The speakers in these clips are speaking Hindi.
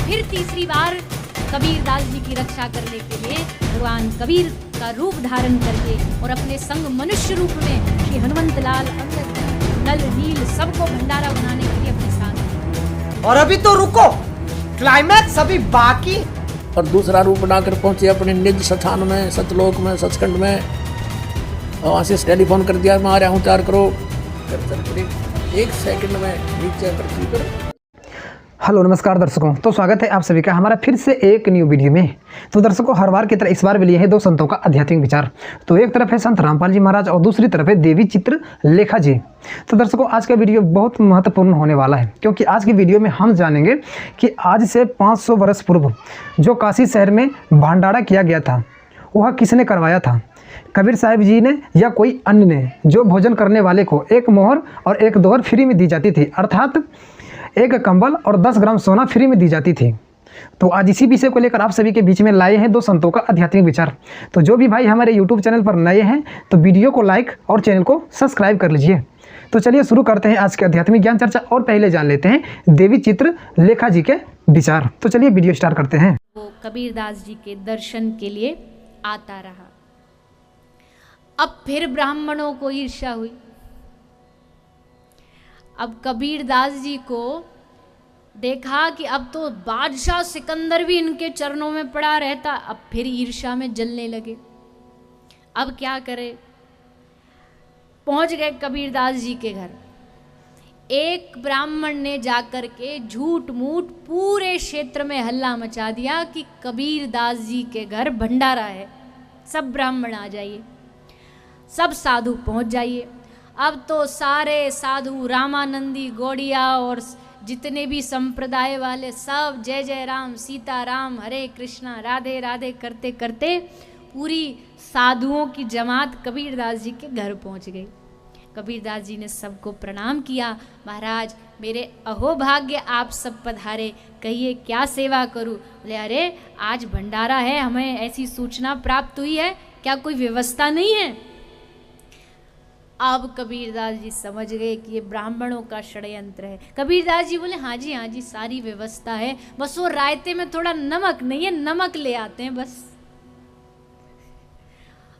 फिर तीसरी बार कबीरदास जी की रक्षा करने के लिए भगवान कबीर का रूप धारण करके और अपने संग मनुष्य रूप में श्री हनुमंत लाल अंगद नल नील सबको भंडारा बनाने के लिए अपने साथ। और अभी तो रुको, क्लाइमैक्स अभी बाकी। और दूसरा रूप बनाकर पहुंचे अपने निज स्थान में, सतलोक में, सचखंड में। और वहाँ से टेलीफोन कर दिया, मैं आ रहा हूँ 4 करोड़। एक सेकंड में नीचे पृथ्वी पर। हेलो नमस्कार दर्शकों, तो स्वागत है आप सभी का हमारा फिर से एक न्यू वीडियो में। तो दर्शकों, हर बार की तरह इस बार भी लिए हैं 2 संतों का आध्यात्मिक विचार। तो एक तरफ है संत रामपाल जी महाराज और दूसरी तरफ है देवी चित्रलेखा जी। तो दर्शकों, आज का वीडियो बहुत महत्वपूर्ण होने वाला है, क्योंकि आज की वीडियो में हम जानेंगे कि आज से 500 वर्ष पूर्व जो काशी शहर में भंडारा किया गया था, वह किसने करवाया था, कबीर साहिब जी ने या कोई अन्य ने। जो भोजन करने वाले को 1 मोहर और 1 दोहर फ्री में दी जाती थी, अर्थात 1 कंबल और 10 ग्राम सोना फ्री में दी जाती थी। तो आज इसी विषय को लेकर आप सभी के बीच में लाए हैं 2 संतों का आध्यात्मिक विचार। तो जो भी भाई हमारे YouTube चैनल पर नए हैं तो वीडियो को लाइक और चैनल को सब्सक्राइब कर लीजिए। तो चलिए शुरू करते हैं आज के आध्यात्मिक ज्ञान चर्चा, और पहले जान लेते हैं देवी चित्रलेखा जी के विचार। तो चलिए वीडियो स्टार्ट करते हैं। वो कबीरदास जी के दर्शन के लिए आता रहा। अब फिर ब्राह्मणों को ईर्ष्या हुई। अब कबीरदास जी को देखा कि अब तो बादशाह सिकंदर भी इनके चरणों में पड़ा रहता, अब फिर ईर्ष्या में जलने लगे। अब क्या करे, पहुंच गए कबीरदास जी के घर। एक ब्राह्मण ने जाकर के झूठ मूठ पूरे क्षेत्र में हल्ला मचा दिया कि कबीरदास जी के घर भंडारा है, सब ब्राह्मण आ जाइए, सब साधु पहुंच जाइए। अब तो सारे साधु, रामानंदी, गौड़िया और जितने भी संप्रदाय वाले सब जय जय राम, सीता राम, हरे कृष्णा, राधे राधे करते करते पूरी साधुओं की जमात कबीरदास जी के घर पहुंच गई। कबीरदास जी ने सबको प्रणाम किया। महाराज, मेरे अहोभाग्य आप सब पधारे, कहिए क्या सेवा करूं। बोले अरे आज भंडारा है, हमें ऐसी सूचना प्राप्त हुई है, क्या कोई व्यवस्था नहीं है। अब कबीरदास जी समझ गए कि ये ब्राह्मणों का षड्यंत्र है। कबीरदास जी बोले हाँ जी सारी व्यवस्था है, बस वो रायते में थोड़ा नमक नहीं है, नमक ले आते हैं बस।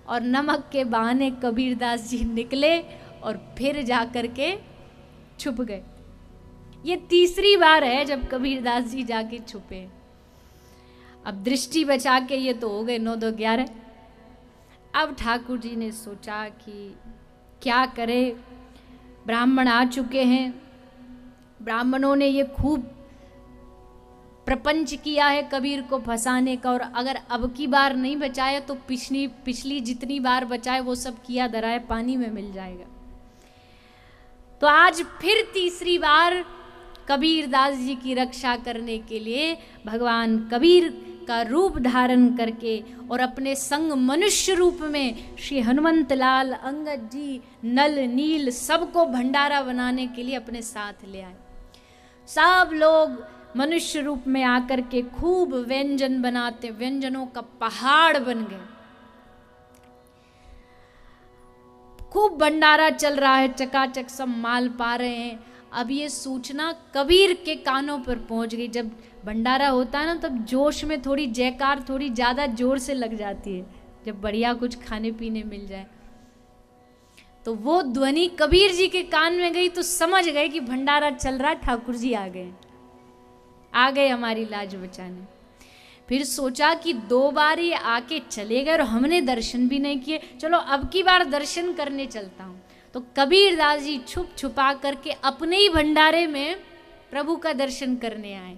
और नमक के बहाने कबीरदास जी निकले और फिर जाकर के छुप गए। ये तीसरी बार है जब कबीरदास जी जाके छुपे। अब दृष्टि बचा के ये तो हो गए 9 2 11। अब ठाकुर जी ने सोचा कि क्या करे, ब्राह्मण आ चुके हैं, ब्राह्मणों ने ये खूब प्रपंच किया है कबीर को फंसाने का, और अगर अब की बार नहीं बचाया तो पिछली जितनी बार बचाए वो सब किया धराए पानी में मिल जाएगा। तो आज फिर तीसरी बार कबीरदास जी की रक्षा करने के लिए भगवान कबीर का रूप धारण करके और अपने संग मनुष्य रूप में श्री हनुमंत लाल अंगद जी, नल नील सबको भंडारा बनाने के लिए अपने साथ ले आए। सब लोग मनुष्य रूप में आकर के खूब व्यंजन बनाते, व्यंजनों का पहाड़ बन गए। खूब भंडारा चल रहा है, चकाचक सब माल पा रहे हैं। अब ये सूचना कबीर के कानों पर पहुंच गई। जब भंडारा होता है ना, तब जोश में थोड़ी जयकार थोड़ी ज़्यादा जोर से लग जाती है, जब बढ़िया कुछ खाने पीने मिल जाए। तो वो ध्वनि कबीर जी के कान में गई तो समझ गए कि भंडारा चल रहा, ठाकुर जी आ गए हमारी लाज बचाने। फिर सोचा कि 2 बार ये आके चले गए और हमने दर्शन भी नहीं किए, चलो अब की बार दर्शन करने चलता हूँ। तो कबीरदास जी छुप छुपा करके अपने ही भंडारे में प्रभु का दर्शन करने आए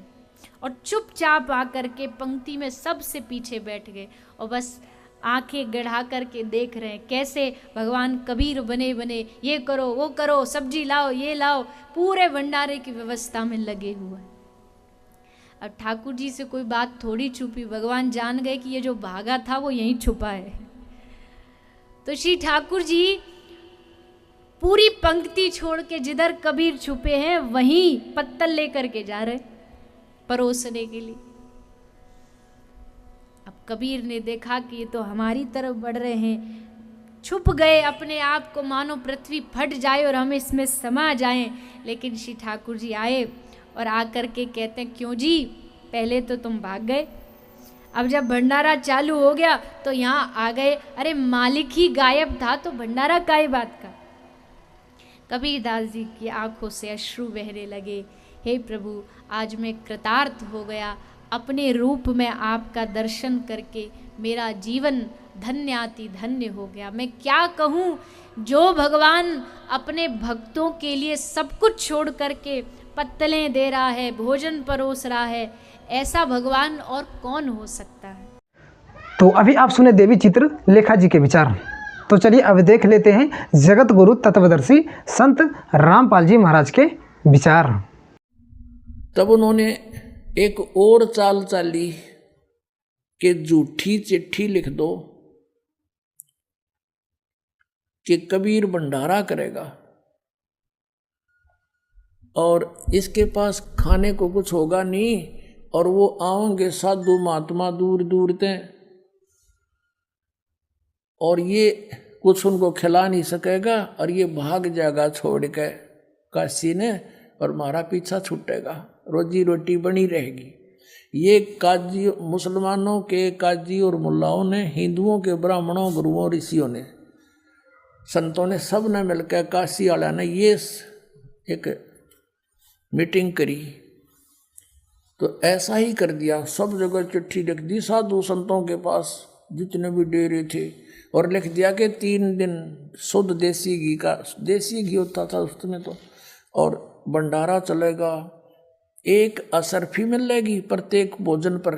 और चुपचाप आकर के पंक्ति में सबसे पीछे बैठ गए और बस आंखें गढ़ा करके देख रहे हैं कैसे भगवान कबीर बने बने, ये करो वो करो, सब्जी लाओ ये लाओ, पूरे भंडारे की व्यवस्था में लगे हुए। अब ठाकुर जी से कोई बात थोड़ी छुपी, भगवान जान गए कि ये जो भागा था वो यहीं छुपा है। तो श्री ठाकुर जी पूरी पंक्ति छोड़ के जिधर कबीर छुपे हैं वहीं पत्तल लेकर के जा रहे परोसने के लिए। अब कबीर ने देखा कि ये तो हमारी तरफ बढ़ रहे हैं, छुप गए अपने आप को, मानो पृथ्वी फट जाए और हम इसमें समा जाएं। लेकिन श्री ठाकुर जी आए और आकर के कहते हैं, क्यों जी पहले तो तुम भाग गए, अब जब भंडारा चालू हो गया तो यहाँ आ गए। अरे मालिक ही गायब था तो भंडारा काय बात का। कबीरदास जी की आंखों से अश्रु बहने लगे। हे प्रभु, आज मैं कृतार्थ हो गया, अपने रूप में आपका दर्शन करके मेरा जीवन धन्याति धन्य हो गया। मैं क्या कहूँ, जो भगवान अपने भक्तों के लिए सब कुछ छोड़ करके पत्तलें दे रहा है, भोजन परोस रहा है, ऐसा भगवान और कौन हो सकता है। तो अभी आप सुने देवी चित्र लेखा जी के विचार। तो चलिए अब देख लेते हैं जगत गुरु तत्वदर्शी संत रामपाल जी महाराज के विचार। तब उन्होंने एक और चाल चाली कि झूठी चिट्ठी लिख दो कि कबीर भंडारा करेगा और इसके पास खाने को कुछ होगा नहीं, और वो आओगे साधु महात्मा दूर दूर से, और ये कुछ उनको खिला नहीं सकेगा, और ये भाग जाएगा छोड़ के काशी ने, और हमारा पीछा छूटेगा, रोजी रोटी बनी रहेगी। ये काजी, मुसलमानों के काजी और मुल्लाओं ने, हिंदुओं के ब्राह्मणों, गुरुओं, ऋषियों ने, संतों ने, सब ने मिलकर, काशी वाला ने ये एक मीटिंग करी। तो ऐसा ही कर दिया, सब जगह चिट्ठी लिख दी साधु संतों के पास जितने भी डेरे थे, और लिख दिया कि 3 दिन शुद्ध देसी घी का, देसी घी होता था उस समय तो, और भंडारा चलेगा। एक असरफी मिलेगी प्रत्येक भोजन पर,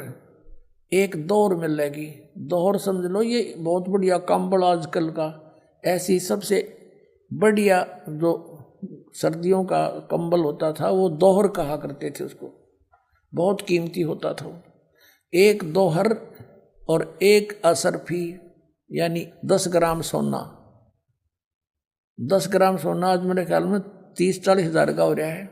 एक दौर मिलेगी। दौर समझ लो ये बहुत बढ़िया कंबल आजकल का, ऐसी सबसे बढ़िया जो सर्दियों का कंबल होता था वो दोहर कहा करते थे उसको, बहुत कीमती होता था। एक दोहर और एक असरफी यानी 10 ग्राम सोना। 10 ग्राम सोना आज मेरे ख्याल में 30-40 हज़ार का हो रहा है,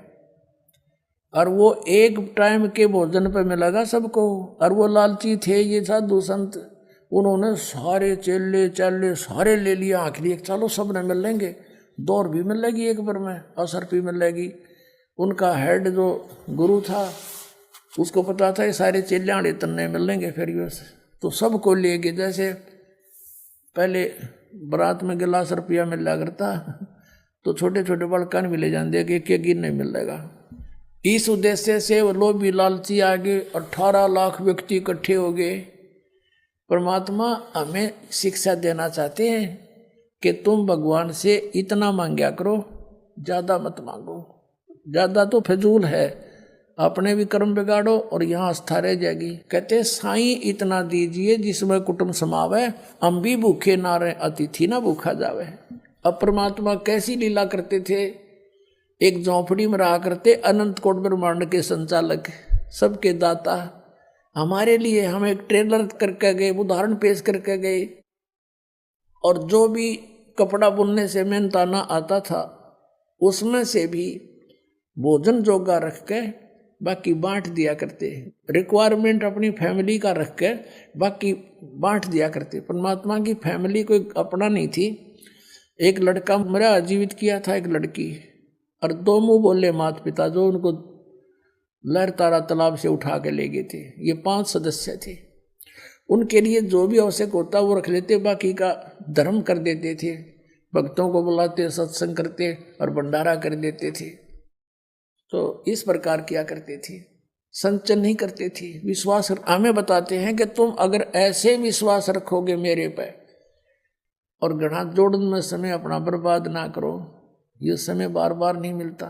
और वो एक टाइम के भोजन पे मिलेगा सबको। और वो लालची थे ये साधु संत, उन्होंने सारे चेले चाले सारे ले लिया, आखिरी एक चलो सब ने मिल लेंगे, दौर भी मिलेगी एक बार में, असर भी मिलेगी। उनका हेड जो गुरु था उसको पता था ये सारे चेले आड़े तन्ने मिल लेंगे फिर ये, तो सबको ले गए। जैसे पहले बारात में गिलास रुपया मिला करता, तो छोटे छोटे बड़कन भी ले जाते कि एक गिन नहीं मिलेगा। इस उद्देश्य से वो लोभी लालची आगे 18 लाख व्यक्ति इकट्ठे हो गए। परमात्मा हमें शिक्षा देना चाहते हैं कि तुम भगवान से इतना मांगया करो, ज़्यादा मत मांगो। ज़्यादा तो फिजूल है, अपने भी कर्म बिगाड़ो और यहाँ आस्था रह जाएगी। कहते साईं इतना दीजिए जिसमें कुटुंब समावे, हम भी भूखे ना रहे, अतिथि ना भूखा जावे। अब परमात्मा कैसी लीला करते थे, एक झोंपड़ी में रहा करते, अनंत कोट ब्रह्मांड के संचालक, सबके दाता, हमारे लिए हम एक ट्रेलर करके गए, उदाहरण पेश करके गए। और जो भी कपड़ा बुनने से मेहनताना आता था उसमें से भी भोजन जोगा रख के बाकी बांट दिया करते, रिक्वायरमेंट अपनी फैमिली का रख के बाकी बांट दिया करते। परमात्मा की फैमिली कोई अपना नहीं थी। एक लड़का मेरा जीवित किया था, एक लड़की, और 2 मुँह बोले माता पिता जो उनको लहर तारा तालाब से उठा के ले गए थे। ये 5 सदस्य थे, उनके लिए जो भी आवश्यक होता वो रख लेते, बाकी का धर्म कर देते थे, भक्तों को बुलाते, सत्संग करते और भंडारा कर देते थे। तो इस प्रकार किया करते थे, संचन नहीं करते थे। विश्वास हमें बताते हैं कि तुम अगर ऐसे विश्वास रखोगे मेरे पे और गणा जोड़न में समय अपना बर्बाद ना करो, ये समय बार बार नहीं मिलता,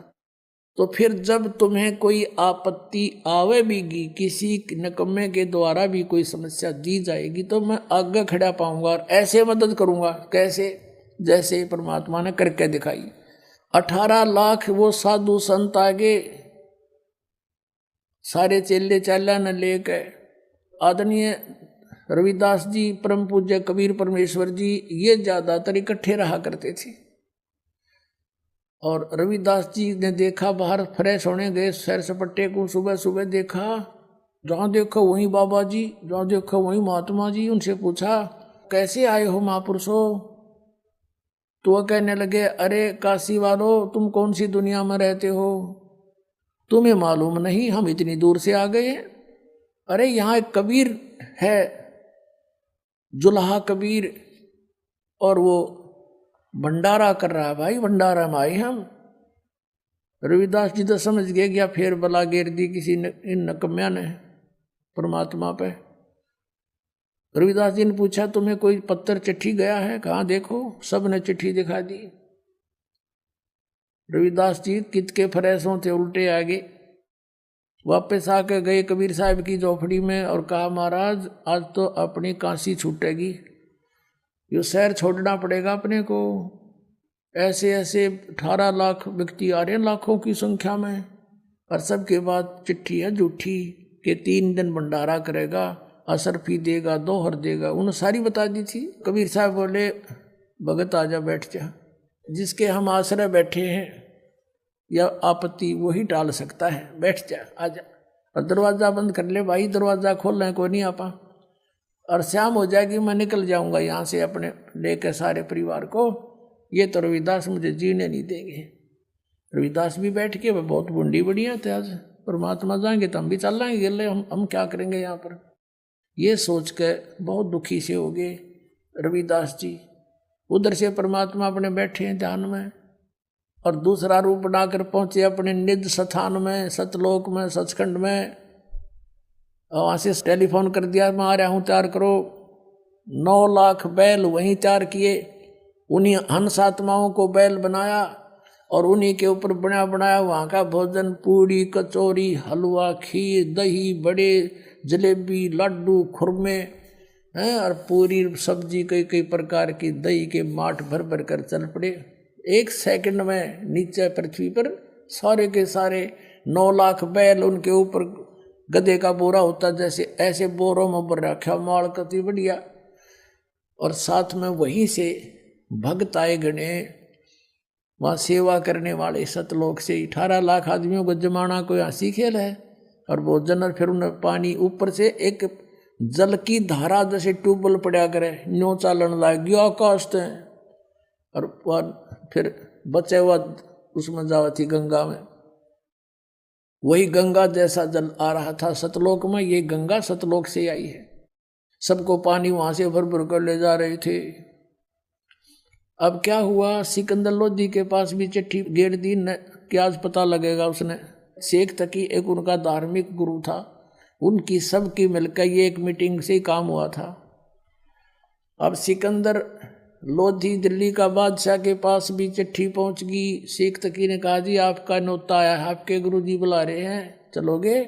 तो फिर जब तुम्हें कोई आपत्ति आवे भी, किसी निकम्मे के द्वारा भी कोई समस्या दी जाएगी, तो मैं आगे खड़ा पाऊंगा और ऐसे मदद करूंगा। कैसे? जैसे परमात्मा ने करके दिखाई। 18 लाख वो साधु संत आगे, सारे चेले चाला न लेकर, आदरणीय रविदास जी, परम पूज्य कबीर परमेश्वर जी, ये ज्यादातर इकट्ठे रहा करते थे। और रविदास जी ने देखा, बाहर फ्रेश होने गए सैर सपट्टे को, सुबह सुबह देखा, जहाँ देखो वहीं बाबा जी, जहाँ देखो वहीं महात्मा जी। उनसे पूछा कैसे आए हो महापुरुषों? तो वह कहने लगे, अरे काशी वालों, तुम कौन सी दुनिया में रहते हो, तुम्हें मालूम नहीं हम इतनी दूर से आ गए। अरे यहाँ एक कबीर है, जुल्हा कबीर, और वो भंडारा कर रहा है। भाई भंडारा में आए हम। रविदास जी तो समझ गए क्या फिर बला घेर दी किसी ने, इन नकम्या ने परमात्मा पे। रविदास जी ने पूछा तुम्हें कोई पत्थर चिट्ठी गया है? कहाँ देखो। सब ने चिट्ठी दिखा दी। रविदास जी कित के फरेसों थे उल्टे आगे वापस आके गए कबीर साहब की झोपड़ी में और कहा महाराज आज तो अपनी काशी छूटेगी, ये शहर छोड़ना पड़ेगा अपने को। ऐसे ऐसे 18 लाख व्यक्ति आ रहे हैं लाखों की संख्या में, और सबके बाद चिट्ठी है झूठी कि 3 दिन भंडारा करेगा, असरफी देगा, दोहर देगा, उन्होंने सारी बता दी थी। कबीर साहब बोले भगत आजा बैठ जा, जिसके हम आश्रय बैठे हैं या आपत्ति वही टाल सकता है, बैठ जा आजा। और दरवाज़ा बंद कर ले भाई, दरवाज़ा खोल रहे कोई नहीं आपा, और शाम हो जाएगी मैं निकल जाऊंगा यहाँ से अपने लेकर सारे परिवार को। ये तो रविदास मुझे जीने नहीं देंगे। रविदास भी बैठ के वह बहुत बूंदी बढ़िया थे, आज परमात्मा जाएंगे तो हम भी चल जाएंगे गले, हम क्या करेंगे यहाँ पर। ये सोच के बहुत दुखी से हो गए रविदास जी। उधर से परमात्मा अपने बैठे हैं ध्यान में, और दूसरा रूप बनाकर पहुंचे अपने निज स्थान में, सतलोक में, सचखंड में। और वहाँ से टेलीफोन कर दिया मैं आ रहा हूँ, तैयार करो। 9 लाख बैल वहीं तैयार किए, उन्हीं हंस आत्माओं को बैल बनाया और उन्हीं के ऊपर बना बनाया वहाँ का भोजन, पूड़ी, कचौरी, हलवा, खीर, दही, बड़े, जलेबी, लड्डू, खुरमे हैं, और पूरी सब्जी कई प्रकार की, दही के माठ भर भर कर चल पड़े। 1 सेकंड में नीचे पृथ्वी पर सारे के सारे 9 लाख बैल, उनके ऊपर गधे का बोरा होता जैसे, ऐसे बोरों में भर रखा माल कति बढ़िया। और साथ में वहीं से भक्त आए गणे, वहाँ सेवा करने वाले सतलोक से। 18 लाख आदमियों को जमाना कोई हंसी खेल है। और भोजन, और फिर उन्हें पानी ऊपर से एक जल की धारा जैसे ट्यूबवेल पड़ा करे, न्यो चालन लाग गया आकाश से, और फिर बचे हुआ उसमें जावा थी गंगा में। वही गंगा जैसा जल आ रहा था सतलोक में, ये गंगा सतलोक से आई है। सबको पानी वहां से भर भर कर ले जा रहे थे। अब क्या हुआ, सिकंदर लोधी के पास भी चिट्ठी गेर दी न, क्या आज पता लगेगा उसने। शेख तकी एक उनका धार्मिक गुरु था, उनकी सबकी मिलकर ये एक मीटिंग से ही काम हुआ था। अब सिकंदर लोधी दिल्ली का बादशाह के पास भी चिट्ठी पहुंच गई। शेख तकी ने कहा जी आपका न्योता आया है, आपके गुरुजी बुला रहे हैं, चलोगे?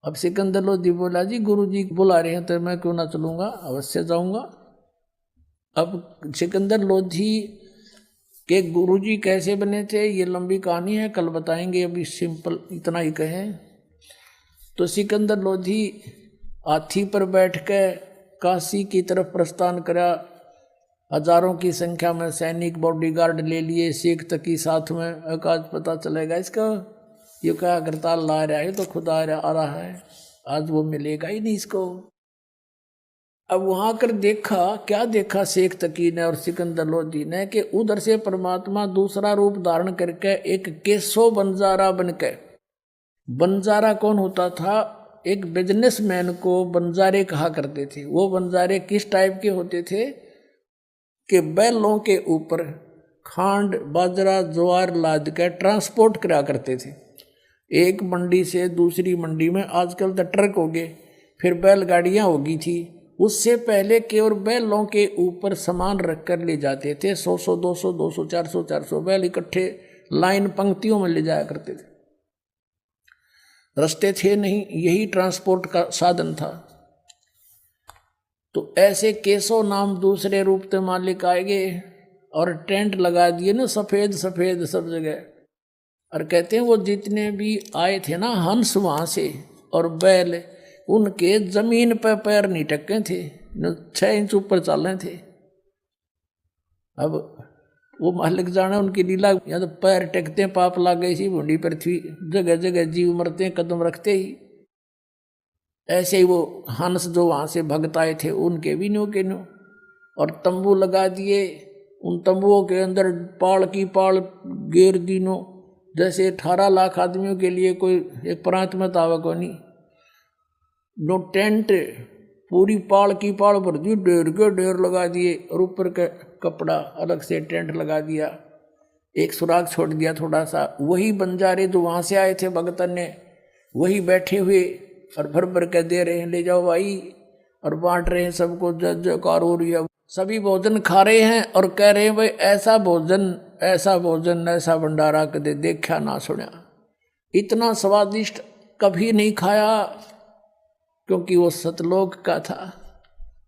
अब सिकंदर लोधी बोला जी गुरुजी बुला रहे हैं तो मैं क्यों ना चलूंगा, अवश्य जाऊंगा। अब सिकंदर लोधी के गुरुजी कैसे बने थे ये लंबी कहानी है, कल बताएंगे, अभी सिंपल इतना ही कहें तो सिकंदर लोधी हाथी पर बैठ के काशी की तरफ प्रस्थान करा। हजारों की संख्या में सैनिक बॉडीगार्ड ले लिए, शेख तकी साथ में। आज पता चलेगा इसका, ये क्या करताल ला रहा है, तो खुद आ रहा है, आज वो मिलेगा ही नहीं इसको। अब वहां कर देखा, क्या देखा शेख तकी ने और सिकंदर लोधी ने, कि उधर से परमात्मा दूसरा रूप धारण करके एक केसो बंजारा बनके। बंजारा कौन होता था? एक बिजनेसमैन को बंजारे कहा करते थे। वो बंजारे किस टाइप के होते थे कि बैलों के ऊपर खांड, बाजरा, ज्वार लाद के ट्रांसपोर्ट करा करते थे, एक मंडी से दूसरी मंडी में। आजकल तो ट्रक हो गए, फिर बैलगाड़ियाँ होगी थी। उससे पहले केवल बैलों के ऊपर सामान रख कर ले जाते थे। 100 200 200 400 बैल इकट्ठे लाइन पंक्तियों में ले जाया करते थे। रास्ते थे नहीं, यही ट्रांसपोर्ट का साधन था। तो ऐसे केसो नाम दूसरे रूप के मालिक आएंगे और टेंट लगा दिए ना, सफेद सफेद सब जगह। और कहते हैं वो जितने भी आए थे ना हंस वहां से और बैल, उनके जमीन पर पैर नहीं टके थे, 6 इंच ऊपर चल रहे थे। अब वो मालिक जाने उनकी लीला, या तो पैर टेकते हैं पाप लाग गई सी भूडी पृथ्वी, जगह जगह जीव मरते हैं कदम रखते ही। ऐसे ही वो हंस जो वहाँ से भगत आए थे उनके भी न्यो के न्यो, और तंबू लगा दिए। उन तंबुओं के अंदर पाल की पाल घेर दीनो, जैसे 18 लाख आदमियों के लिए कोई एक प्रांत में तावा को नहीं। जो टेंट पूरी पाड़ की पाड़ भर दी, ढेर के ढेर लगा दिए और ऊपर का कपड़ा अलग से टेंट लगा दिया, एक सुराग छोड़ दिया थोड़ा सा। वही बंजारे जो वहाँ से आए थे भगतन ने, वही बैठे हुए और भर भर के दे रहे हैं, ले जाओ भाई, और बांट रहे हैं सबको, जय जयकार हो रही है। सभी भोजन खा रहे हैं और कह रहे हैं भाई ऐसा भोजन, ऐसा भोजन, ऐसा भंडारा कदे देखा ना सुना, इतना स्वादिष्ट कभी नहीं खाया, क्योंकि वो सतलोक का था।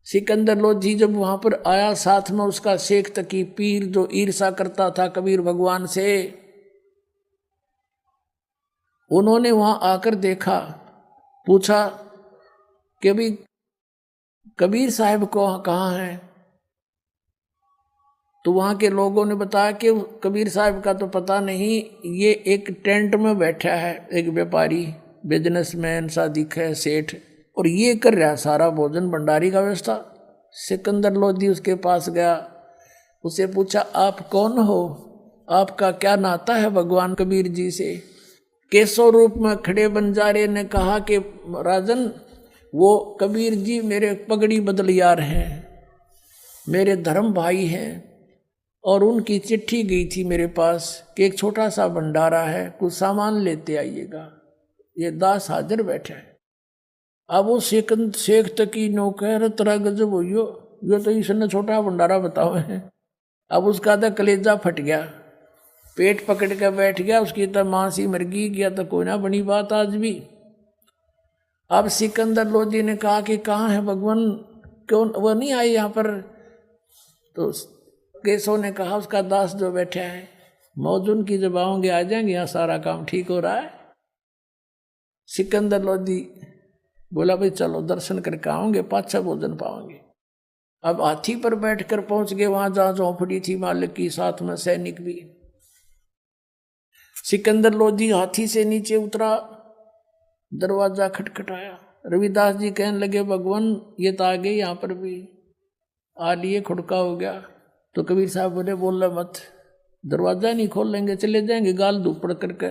सिकंदर लोधी जब वहां पर आया, साथ में उसका शेख तकी पीर जो ईर्षा करता था कबीर भगवान से, उन्होंने वहां आकर देखा, पूछा कि भाई कबीर साहब को कहाँ है? तो वहां के लोगों ने बताया कि कबीर साहब का तो पता नहीं, ये एक टेंट में बैठा है, एक व्यापारी, बिजनेसमैन सा दिखे, सेठ, और ये कर रहा सारा भोजन भंडारी का व्यवस्था। सिकंदर लोधी उसके पास गया, उसे पूछा आप कौन हो, आपका क्या नाता है भगवान कबीर जी से? केशव रूप में खड़े बंजारे ने कहा कि राजन, वो कबीर जी मेरे पगड़ी बदलियार हैं, मेरे धर्म भाई हैं, और उनकी चिट्ठी गई थी मेरे पास कि एक छोटा सा भंडारा है, कुछ सामान लेते आइएगा। ये दास हाजिर बैठा है। अब वो शेख तकी नौकर तरह गजब हो, यो तो इसने छोटा भंडारा बताओ है। अब उसका तो कलेजा फट गया, पेट पकड़ के बैठ गया, उसकी तो मांसी मर गया, तो कोई ना बनी बात आज भी। अब सिकंदर लोधी ने कहा कि कहाँ है भगवान, क्यों वो नहीं आए यहाँ पर? तो केशव ने कहा उसका दास जो बैठा है, मौजून की जब आओगे आ जाएंगे, यहाँ सारा काम ठीक हो रहा है। सिकंदर लोधी बोला भाई चलो दर्शन करके आओगे, पाछा भोजन पाओगे। अब हाथी पर बैठकर पहुंच गए वहां जहां झोंपड़ी थी मालिक की, साथ में सैनिक भी। सिकंदर लोधी हाथी से नीचे उतरा, दरवाजा खटखटाया। रविदास जी कहने लगे भगवान ये तो आ गए, यहाँ पर भी आ लिए, खुड़का हो गया। तो कबीर साहब बोले बोल मत, दरवाजा नहीं खोल लेंगे, चले जाएंगे गाल धूपड़ करके।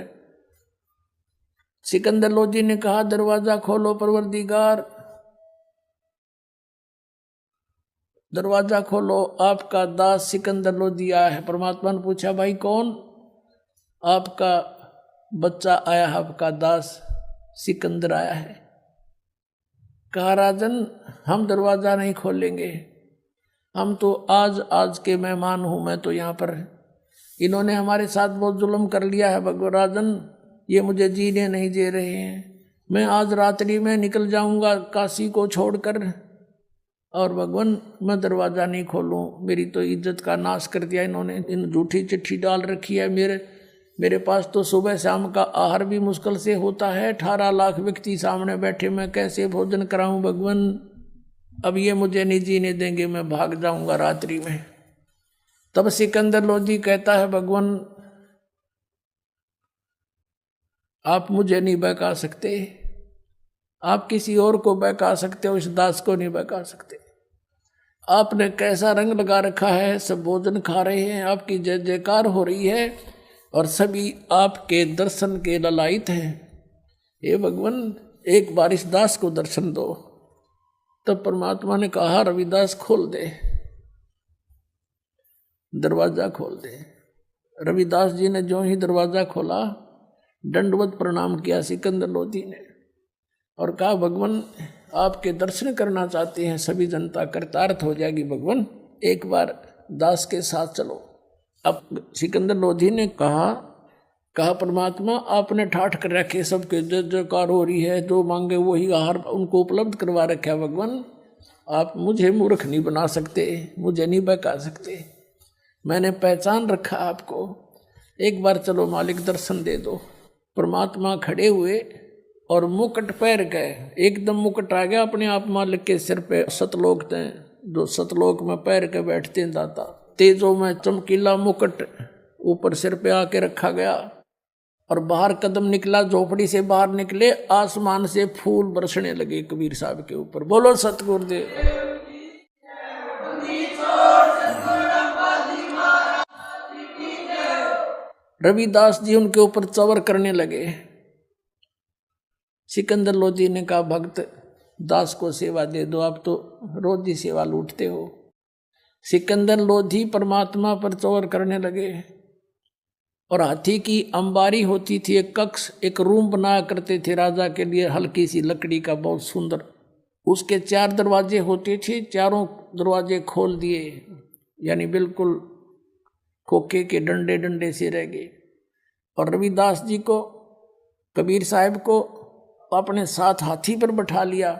सिकंदर लोधी ने कहा दरवाजा खोलो परवरदिगार, दरवाजा खोलो, आपका दास सिकंदर लोधी आया है। परमात्मा ने पूछा भाई कौन? आपका बच्चा आया है, आपका दास सिकंदर आया है। कहा राजन हम दरवाजा नहीं खोलेंगे, हम तो आज के मेहमान हूं, मैं तो यहाँ पर, इन्होंने हमारे साथ बहुत जुल्म कर लिया है भगवान राजन, ये मुझे जीने नहीं दे रहे हैं, मैं आज रात्रि में निकल जाऊंगा काशी को छोड़कर, और भगवान मैं दरवाज़ा नहीं खोलूं, मेरी तो इज्जत का नाश कर दिया इन्होंने, इन झूठी चिट्ठी डाल रखी है। मेरे पास तो सुबह शाम का आहार भी मुश्किल से होता है, 18 लाख व्यक्ति सामने बैठे, मैं कैसे भोजन कराऊं भगवान? अब ये मुझे नहीं जीने देंगे, मैं भाग जाऊंगा रात्रि में। तब सिकंदर लोधी कहता है भगवान आप मुझे नहीं बहका सकते, आप किसी और को बहका सकते हो, इस दास को नहीं बहका सकते। आपने कैसा रंग लगा रखा है, सब भोजन खा रहे हैं, आपकी जय जयकार हो रही है और सभी आपके दर्शन के ललायित हैं। हे भगवान एक बार इस दास को दर्शन दो। तब परमात्मा ने कहा रविदास खोल दे, दरवाजा खोल दे। रविदास जी ने जो ही दरवाजा खोला, दंडवत प्रणाम किया सिकंदर लोधी ने और कहा भगवान आपके दर्शन करना चाहते हैं, सभी जनता कृतार्थ हो जाएगी भगवान, एक बार दास के साथ चलो। अब सिकंदर लोधी ने कहा परमात्मा आपने ठाठ कर रखे, सबके जय जयकार हो रही है, जो मांगे वही आहार उनको उपलब्ध करवा रखा है भगवान, आप मुझे मूर्ख नहीं बना सकते, मुझे नहीं बहका सकते, मैंने पहचान रखा आपको, एक बार चलो मालिक दर्शन दे दो। परमात्मा खड़े हुए और मुकुट पैर गए, एकदम मुकुट आ गया अपने आप मालिक के सिर पे। सतलोक थे जो सतलोक में पैर के बैठते हैं दाता, तेजों में चमकीला मुकुट ऊपर सिर पे आके रखा गया और बाहर कदम निकला, झोपड़ी से बाहर निकले, आसमान से फूल बरसने लगे कबीर साहब के ऊपर। बोलो सतगुरुदेव। रविदास जी उनके ऊपर चवर करने लगे। सिकंदर लोधी ने कहा भक्त दास को सेवा दे दो, आप तो रोजी सेवा लूटते हो। सिकंदर लोधी परमात्मा पर चौर करने लगे और हाथी की अंबारी होती थी, एक कक्ष, एक रूम बनाया करते थे राजा के लिए, हल्की सी लकड़ी का, बहुत सुंदर। उसके 4 दरवाजे होते थे, चारों दरवाजे खोल दिए, यानी बिल्कुल खोखे के डंडे डंडे से रह गए। और रविदास जी को, कबीर साहब को अपने साथ हाथी पर बैठा लिया।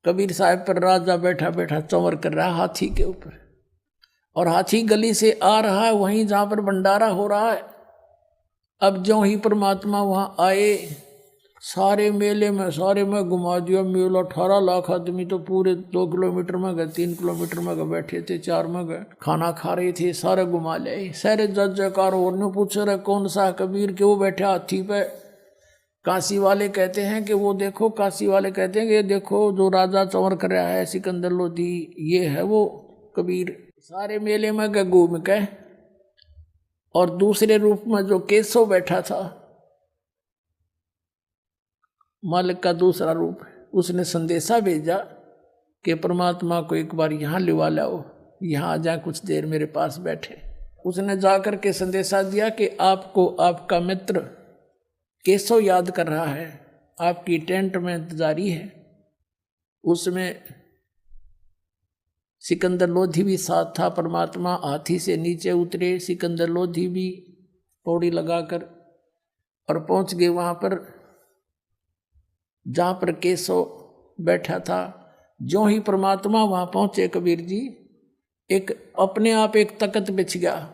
कबीर साहब पर राजा बैठा बैठा चंवर कर रहा है हाथी के ऊपर, और हाथी गली से आ रहा है वहीं जहाँ पर भंडारा हो रहा है। अब जो ही परमात्मा वहाँ आए, सारे मेले में सारे में घुमा दिया मेला। 18 लाख आदमी तो पूरे 2 किलोमीटर में गए, 3 किलोमीटर में गए, बैठे थे, 4 में गए, खाना खा रहे थे, सारे घुमा ले। सारे जज जयकार और ने पूछ रहे कौन सा कबीर के, वो बैठे हाथी पे। काशी वाले कहते हैं कि वो देखो, काशी वाले कहते हैं कि ये देखो जो राजा चंवर कर रहा है सिकंदर लोधी, ये है वो कबीर। सारे मेले में गए घूम के। और दूसरे रूप में जो केशव बैठा था, मालिक का दूसरा रूप, उसने संदेशा भेजा कि परमात्मा को एक बार यहाँ लिवा लाओ, यहाँ आ जाए, कुछ देर मेरे पास बैठे। उसने जाकर के संदेशा दिया कि आपको आपका मित्र केशव याद कर रहा है, आपकी टेंट में इंतजारी है। उसमें सिकंदर लोधी भी साथ था। परमात्मा हाथी से नीचे उतरे, सिकंदर लोधी भी पौड़ी लगाकर और पहुंच गए वहाँ पर जहाँ पर केशव बैठा था। जो ही परमात्मा वहाँ पहुँचे कबीर जी, एक अपने आप एक तख्त बिछ गया,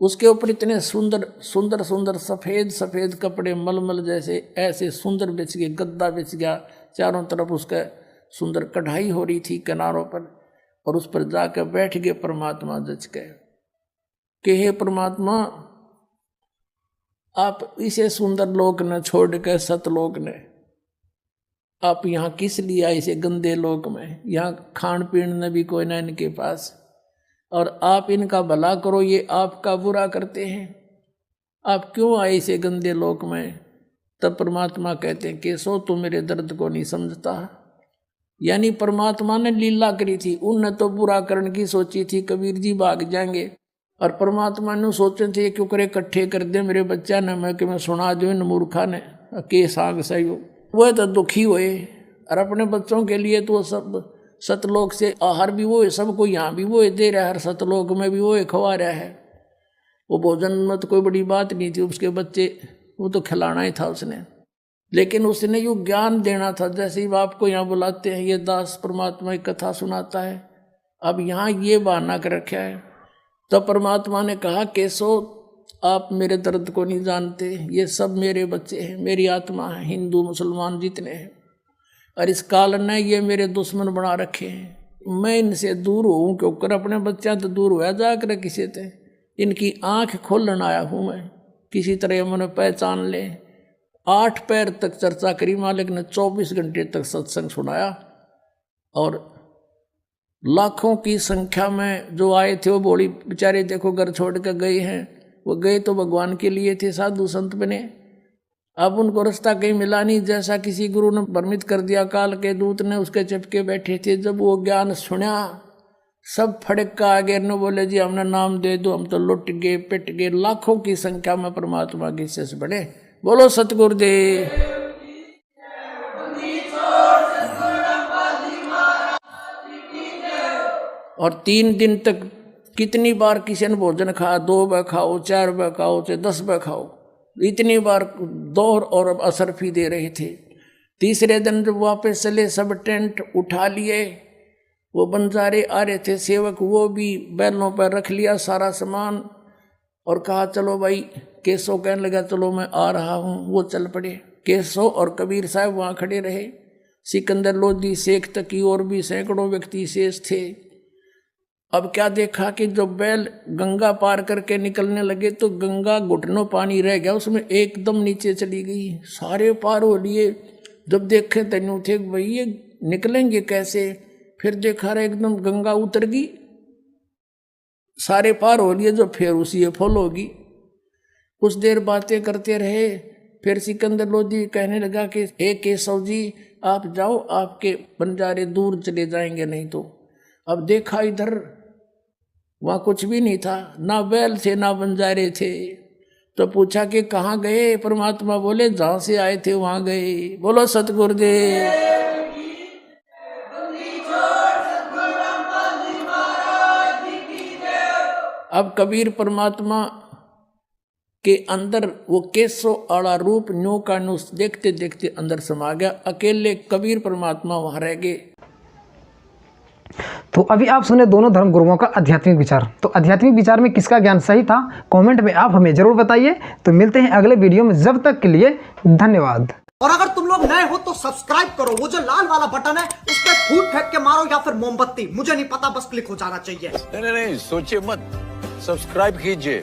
उसके ऊपर इतने सुंदर सुंदर सुंदर सफ़ेद सफ़ेद कपड़े मलमल जैसे ऐसे सुंदर बिछ गए, गद्दा बिछ गया, चारों तरफ उसका सुंदर कढ़ाई हो रही थी किनारों पर, और उस पर जाकर बैठ गए परमात्मा जच गए कि हे परमात्मा, आप इसे सुंदर लोक ने छोड़ कर सतलोक ने आप यहाँ किस लिए आए, इसे गंदे लोक में? यहाँ खान पीन ने भी कोई ना इनके पास, और आप इनका भला करो, ये आपका बुरा करते हैं, आप क्यों आए इसे गंदे लोक में? तब परमात्मा कहते हैं केशव तू मेरे दर्द को नहीं समझता। यानी परमात्मा ने लीला करी थी, उनने तो बुरा करने की सोची थी, कबीर जी भाग जाएंगे, और परमात्मा ने सोचे थे क्यों करे इकट्ठे कर दे मेरे बच्चा ने, मैं कि मैं सुना दूँ इन मूर्खा ने के साग सही। वह तो दुखी हुए, और अपने बच्चों के लिए तो सब सतलोक से आहार भी वो है, सबको यहाँ भी वो दे रहा है, हर सतलोक में भी वो खवा रहा है। वो भोजन में तो कोई बड़ी बात नहीं थी, उसके बच्चे वो तो खिलाना ही था उसने, लेकिन उसने यो ज्ञान देना था। जैसे ही आपको यहाँ बुलाते हैं, ये दास परमात्मा की कथा सुनाता है, अब यहाँ ये बहाना कर रखा है। तो परमात्मा ने कहा केशव आप मेरे दर्द को नहीं जानते, ये सब मेरे बच्चे हैं, मेरी आत्मा है, हिंदू मुसलमान जितने हैं, और इस काल ने ये मेरे दुश्मन बना रखे हैं। मैं इनसे दूर हूँ क्योंकि अपने बच्चा तो दूर हुआ जाकर किसी से, इनकी आँख खोलन आया हूँ मैं, किसी तरह मैंने पहचान ले। 8 पैर तक चर्चा करी मालिक ने, 24 घंटे तक सत्संग सुनाया, और लाखों की संख्या में जो आए थे वो बोली बेचारे देखो घर छोड़ कर गए हैं, वो गए तो भगवान के लिए थे, साधु संत बने, अब उनको रास्ता कहीं मिला नहीं, जैसा किसी गुरु ने भ्रमित कर दिया, काल के दूत ने उसके चिपके बैठे थे। जब वो ज्ञान सुना सब फड़क का आगे न बोले जी हमने नाम दे दो, हम तो लुट गए पिट गए। लाखों की संख्या में परमात्मा के शिष्य बने। बोलो सतगुरुदेव। और 3 दिन तक कितनी बार किसी ने भोजन खाया, 2 बार खाओ, 4 बार खाओ, चाहे 10 बार खाओ, इतनी बार दौर और असरफी दे रहे थे। तीसरे दिन जब वापस चले, सब टेंट उठा लिए, वो बंजारे आ रहे थे सेवक, वो भी बैलों पर रख लिया सारा सामान, और कहा चलो भाई, केशव कहने लगा चलो मैं आ रहा हूँ, वो चल पड़े। केशव और कबीर साहब वहाँ खड़े रहे, सिकंदर लोधी, शेख तकी और भी सैकड़ों व्यक्ति शेष थे। अब क्या देखा कि जो बैल गंगा पार करके निकलने लगे तो गंगा घुटनों पानी रह गया, उसमें एकदम नीचे चली गई, सारे पार हो लिए। जब देखे तनु थे भाई ये निकलेंगे कैसे, फिर देखा रहा एकदम गंगा उतर गई, सारे पार हो लिए, जो फिर उसी फॉल होगी। कुछ देर बातें करते रहे, फिर सिकंदर लोधी कहने लगा कि हे केशव जी आप जाओ, आपके बंजारे दूर चले जाएंगे नहीं तो। अब देखा इधर, वहाँ कुछ भी नहीं था, ना बैल थे ना बंजारे थे। तो पूछा कि कहाँ गए? परमात्मा बोले जहाँ से आए थे वहाँ गए। बोलो सतगुरुदेव। अब कबीर परमात्मा के अंदर वो केसो आड़ा रूप न्यू का न्यू देखते देखते अंदर समा गया। अकेले कबीर परमात्मा वहां रह गए। तो अभी आप सुने दोनों धर्म गुरुओं का आध्यात्मिक विचार। तो आध्यात्मिक विचार में किसका ज्ञान सही था, कमेंट में आप हमें जरूर बताइए। तो मिलते हैं अगले वीडियो में, जब तक के लिए धन्यवाद। और अगर तुम लोग नए हो तो सब्सक्राइब करो, वो जो लाल वाला बटन है उस पर फूट फेंक के मारो या फिर मोमबत्ती, मुझे नहीं पता, बस क्लिक हो जाना चाहिए। नहीं, सोचिए मत, सब्सक्राइब कीजिए।